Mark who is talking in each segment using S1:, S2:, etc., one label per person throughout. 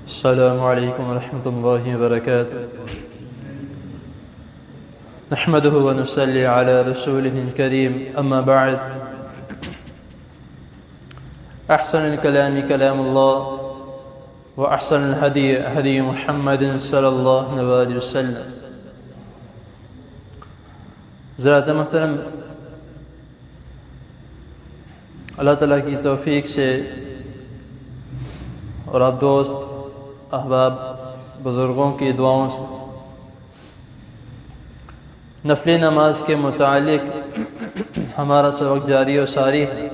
S1: السلام علیکم ورحمۃ اللہ وبرکاتہ نحمده ونصلي على رسوله الكريم اما بعد احسن الكلام كلام الله واحسن الهدي هدي محمد صلی اللہ علیہ وسلم۔ حضرات محترم، اللہ تعالیٰ کی توفیق سے اور آپ دوست احباب بزرگوں کی دعاؤں سے نفلی نماز کے متعلق ہمارا سبق جاری و ساری ہے۔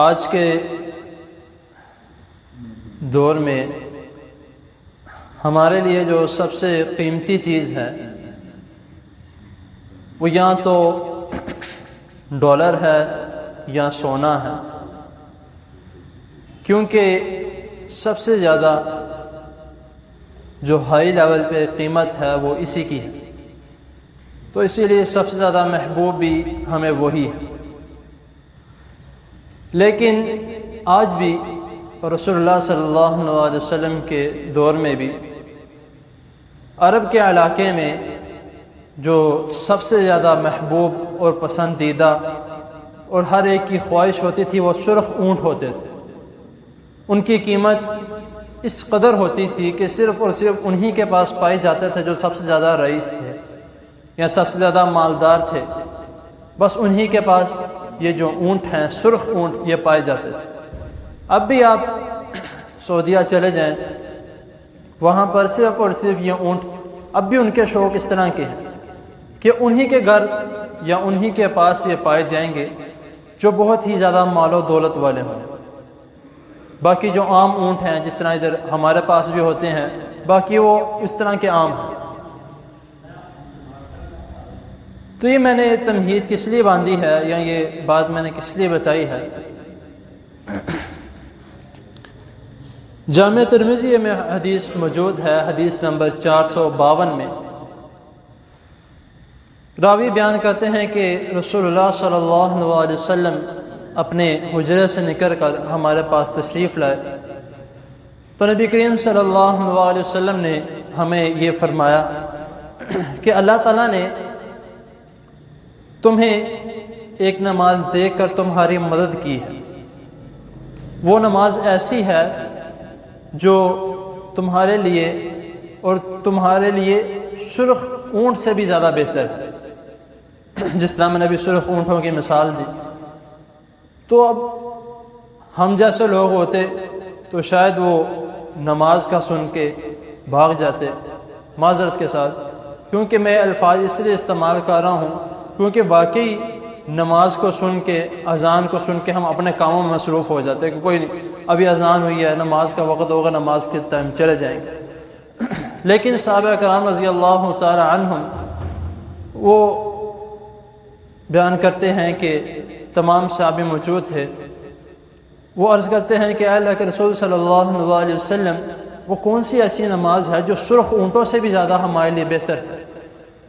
S1: آج کے دور میں ہمارے لیے جو سب سے قیمتی چیز ہے وہ یا تو ڈالر ہے یا سونا ہے، کیونکہ سب سے زیادہ جو ہائی لیول پہ قیمت ہے وہ اسی کی ہے، تو اسی لیے سب سے زیادہ محبوب بھی ہمیں وہی ہے۔ لیکن آج بھی رسول اللہ صلی اللہ علیہ وسلم کے دور میں بھی عرب کے علاقے میں جو سب سے زیادہ محبوب اور پسندیدہ اور ہر ایک کی خواہش ہوتی تھی وہ سرخ اونٹ ہوتے تھے۔ ان کی قیمت اس قدر ہوتی تھی کہ صرف اور صرف انہی کے پاس پائے جاتے تھے جو سب سے زیادہ رئیس تھے یا سب سے زیادہ مالدار تھے، بس انہی کے پاس یہ جو اونٹ ہیں سرخ اونٹ یہ پائے جاتے تھے۔ اب بھی آپ سعودیہ چلے جائیں، وہاں پر صرف اور صرف یہ اونٹ اب بھی ان کے شوق اس طرح کے ہیں کہ انہی کے گھر یا انہی کے پاس یہ پائے جائیں گے جو بہت ہی زیادہ مال و دولت والے ہوں۔ باقی جو عام اونٹ ہیں جس طرح ادھر ہمارے پاس بھی ہوتے ہیں، باقی وہ اس طرح کے عام ہیں۔ تو یہ میں نے تمہید کس لیے باندھی ہے یا یہ بات میں نے کس لیے بتائی ہے؟ جامع ترمذی میں حدیث موجود ہے، حدیث نمبر 452 میں راوی بیان کرتے ہیں کہ رسول اللہ صلی اللہ علیہ وسلم اپنے حجرے سے نکل کر ہمارے پاس تشریف لائے تو نبی کریم صلی اللہ علیہ وسلم نے ہمیں یہ فرمایا کہ اللہ تعالیٰ نے تمہیں ایک نماز دے کر تمہاری مدد کی ہے، وہ نماز ایسی ہے جو تمہارے لیے اور تمہارے لیے سرخ اونٹ سے بھی زیادہ بہتر ہے۔ جس طرح میں نے ابھی سرخ اونٹوں کی مثال دی، تو اب ہم جیسے لوگ ہوتے تو شاید وہ نماز کا سن کے بھاگ جاتے معذرت کے ساتھ، کیونکہ میں الفاظ اس لیے استعمال کر رہا ہوں کیونکہ واقعی نماز کو سن کے اذان کو سن کے ہم اپنے کاموں میں مصروف ہو جاتے ہیں کہ کوئی نہیں ابھی اذان ہوئی ہے، نماز کا وقت ہوگا، نماز کے ٹائم چلے جائیں گے۔ لیکن صحابہ کرام رضی اللہ تعالی عنہم وہ بیان کرتے ہیں کہ تمام صحابی موجود تھے، وہ عرض کرتے ہیں کہ اے اللہ کے رسول صلی اللہ علیہ وسلم وہ کون سی ایسی نماز ہے جو سرخ اونٹوں سے بھی زیادہ ہمارے لیے بہتر ہے؟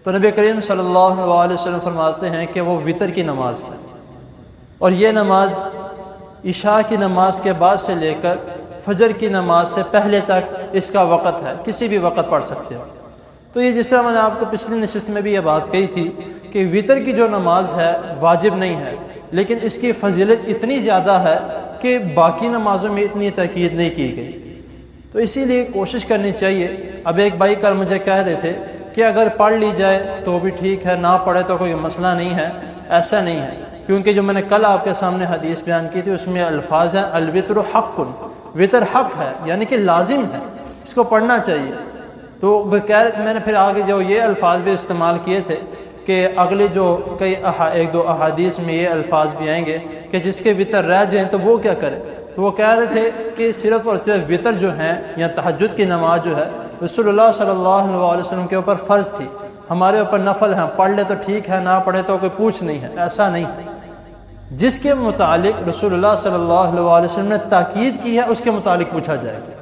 S1: تو نبی کریم صلی اللہ علیہ وسلم فرماتے ہیں کہ وہ وتر کی نماز ہے، اور یہ نماز عشاء کی نماز کے بعد سے لے کر فجر کی نماز سے پہلے تک اس کا وقت ہے، کسی بھی وقت پڑھ سکتے ہو۔ تو یہ جس طرح میں نے آپ کو پچھلی نشست میں بھی یہ بات کہی تھی کہ وتر کی جو نماز ہے واجب نہیں ہے، لیکن اس کی فضیلت اتنی زیادہ ہے کہ باقی نمازوں میں اتنی تاکید نہیں کی گئی، تو اسی لیے کوشش کرنی چاہیے۔ اب ایک بھائی کل مجھے کہہ رہے تھے کہ اگر پڑھ لی جائے تو بھی ٹھیک ہے، نہ پڑھے تو کوئی مسئلہ نہیں ہے۔ ایسا نہیں ہے، کیونکہ جو میں نے کل آپ کے سامنے حدیث بیان کی تھی اس میں الفاظ ہیں الوتر حق، وتر حق ہے یعنی کہ لازم ہے، اس کو پڑھنا چاہیے۔ تو میں نے پھر آگے جو یہ الفاظ بھی استعمال کیے تھے کہ اگلے جو ایک دو احادیث میں یہ الفاظ بھی آئیں گے کہ جس کے وتر رہ جائیں تو وہ کیا کرے، تو وہ کہہ رہے تھے کہ صرف اور صرف وتر جو ہیں یا تہجد کی نماز جو ہے رسول اللہ صلی اللہ علیہ وسلم کے اوپر فرض تھی، ہمارے اوپر نفل ہیں، پڑھ لے تو ٹھیک ہے، نہ پڑھے تو کوئی پوچھ نہیں ہے۔ ایسا نہیں، جس کے متعلق رسول اللہ صلی اللہ علیہ وسلم نے تاکید کی ہے اس کے متعلق پوچھا جائے گا۔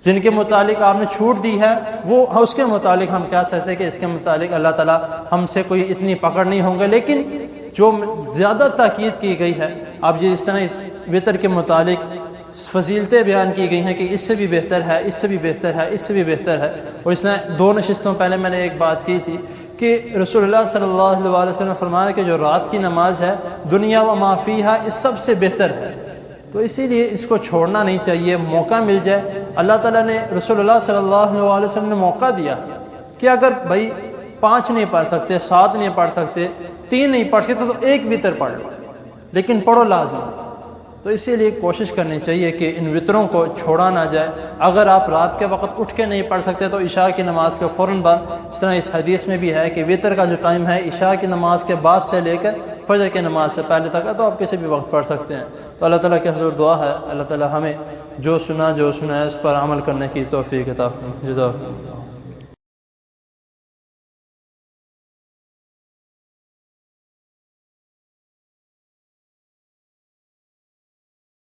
S1: جن کے متعلق آپ نے چھوٹ دی ہے وہ اس کے متعلق ہم کہہ سکتے ہیں کہ اس کے متعلق اللہ تعالیٰ ہم سے کوئی اتنی پکڑ نہیں ہوں گے، لیکن جو زیادہ تاکید کی گئی ہے، اب جس طرح اس وطر کے متعلق فضیلتیں بیان کی گئی ہیں کہ اس سے بھی بہتر ہے، اس سے بھی بہتر ہے، اس سے بھی بہتر ہے، اور اس طرح 2 نشستوں پہلے میں نے ایک بات کی تھی کہ رسول اللہ صلی اللہ علیہ وسلم نے فرمایا کہ جو رات کی نماز ہے دنیا و ما فیہا اس سب سے بہتر ہے، تو اسی لیے اس کو چھوڑنا نہیں چاہیے، موقع مل جائے۔ اللہ تعالیٰ نے رسول اللہ صلی اللہ علیہ وسلم نے موقع دیا کہ اگر بھائی 5 نہیں پڑھ سکتے، 7 نہیں پڑھ سکتے، 3 نہیں پڑھ سکتے تو 1 وتر پڑھ لو، لیکن پڑھو لازم۔ تو اسی لیے کوشش کرنی چاہیے کہ ان وطروں کو چھوڑا نہ جائے۔ اگر آپ رات کے وقت اٹھ کے نہیں پڑھ سکتے تو عشاء کی نماز کے فوراً بعد، اس طرح اس حدیث میں بھی ہے کہ وطر کا جو ٹائم ہے عشاء کی نماز کے بعد سے لے کر فجر کی نماز سے پہلے تک ہے، تو آپ کسی بھی وقت پڑھ سکتے ہیں۔ تو اللہ تعالیٰ کے حضور دعا ہے اللہ تعالیٰ ہمیں جو سنا ہے اس پر عمل کرنے کی توفیق عطا فرمائے۔ جزاک اللہ۔